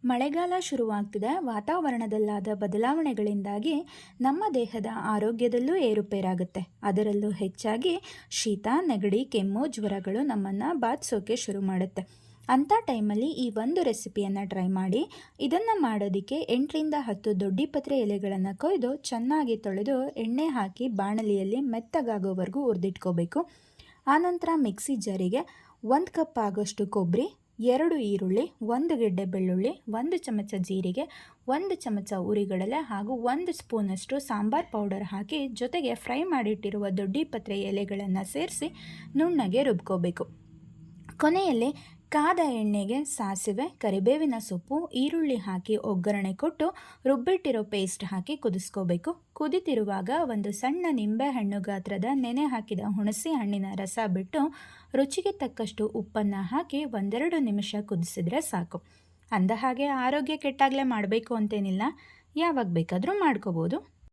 ಮಳೆಗಾಲ ಶುರುವಾಗ್ತಿದೆ. ವಾತಾವರಣದಲ್ಲಾದ ಬದಲಾವಣೆಗಳಿಂದಾಗಿ ನಮ್ಮ ದೇಹದ ಆರೋಗ್ಯದಲ್ಲೂ ಏರುಪೇರಾಗುತ್ತೆ. ಅದರಲ್ಲೂ ಹೆಚ್ಚಾಗಿ ಶೀತ, ನೆಗಡಿ, ಕೆಮ್ಮು, ಜ್ವರಗಳು ನಮ್ಮನ್ನು ಬಾಧಿಸೋಕೆ ಶುರು ಮಾಡುತ್ತೆ. ಅಂಥ ಟೈಮಲ್ಲಿ ಈ ಒಂದು ರೆಸಿಪಿಯನ್ನು ಟ್ರೈ ಮಾಡಿ. ಇದನ್ನು ಮಾಡೋದಕ್ಕೆ 8ರಿಂದ 10 ದೊಡ್ಡಪತ್ರೆ ಎಲೆಗಳನ್ನು ಕೊಯ್ದು ಚೆನ್ನಾಗಿ ತೊಳೆದು ಎಣ್ಣೆ ಹಾಕಿ ಬಾಣಲಿಯಲ್ಲಿ ಮೆತ್ತಗಾಗೋವರೆಗೂ ಹುರಿದಿಟ್ಕೋಬೇಕು. ಆನಂತರ ಮಿಕ್ಸಿ ಜಾರಿಗೆ 1 ಕಪ್ ಆಗೋಷ್ಟು ಕೊಬ್ಬರಿ, 2 ಈರುಳ್ಳಿ, 1 ಗೆಡ್ಡೆ ಬೆಳ್ಳುಳ್ಳಿ, 1 ಚಮಚ ಜೀರಿಗೆ, 1 ಚಮಚ ಉರಿಗಡಲೆ ಹಾಗೂ 1 ಸ್ಪೂನಷ್ಟು ಸಾಂಬಾರ್ ಪೌಡರ್ ಹಾಕಿ ಜೊತೆಗೆ ಫ್ರೈ ಮಾಡಿಟ್ಟಿರುವ ದೊಡ್ಡಪತ್ರೆ ಎಲೆಗಳನ್ನು ಸೇರಿಸಿ ನುಣ್ಣಗೆ ರುಬ್ಕೋಬೇಕು. ಕೊನೆಯಲ್ಲಿ ಕಾದ ಎಣ್ಣೆಗೆ ಸಾಸಿವೆ, ಕರಿಬೇವಿನ ಸೊಪ್ಪು, ಈರುಳ್ಳಿ ಹಾಕಿ ಒಗ್ಗರಣೆ ಕೊಟ್ಟು ರುಬ್ಬಿಟ್ಟಿರೋ ಪೇಸ್ಟ್ ಹಾಕಿ ಕುದಿಸ್ಕೋಬೇಕು. ಕುದಿತಿರುವಾಗ ಒಂದು ಸಣ್ಣ ನಿಂಬೆಹಣ್ಣು ಗಾತ್ರದ ನೆನೆ ಹಾಕಿದ ಹುಣಸೆ ಹಣ್ಣಿನ ರಸ ಬಿಟ್ಟು ರುಚಿಗೆ ತಕ್ಕಷ್ಟು ಉಪ್ಪನ್ನು ಹಾಕಿ 1-2 ನಿಮಿಷ ಕುದಿಸಿದ್ರೆ ಸಾಕು. ಅಂದ ಹಾಗೆ ಆರೋಗ್ಯ ಕೆಟ್ಟಾಗಲೇ ಮಾಡಬೇಕು ಅಂತೇನಿಲ್ಲ, ಯಾವಾಗ ಬೇಕಾದರೂ ಮಾಡ್ಕೋಬೋದು.